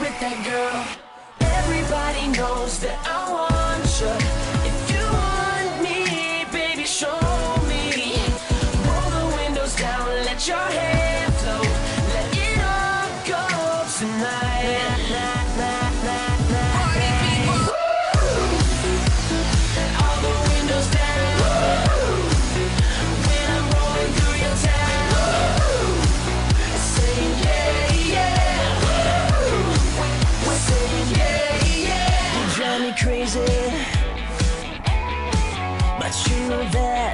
with that girl. Everybody knows that I want you. If you want me, baby, show me. Roll the windows down, let your hair flow. Let it all go tonight. Party people. All the windows down. When I'm rolling through your town. Saying yeah, yeah. We're saying yeah, yeah. You drive me crazy, but you know that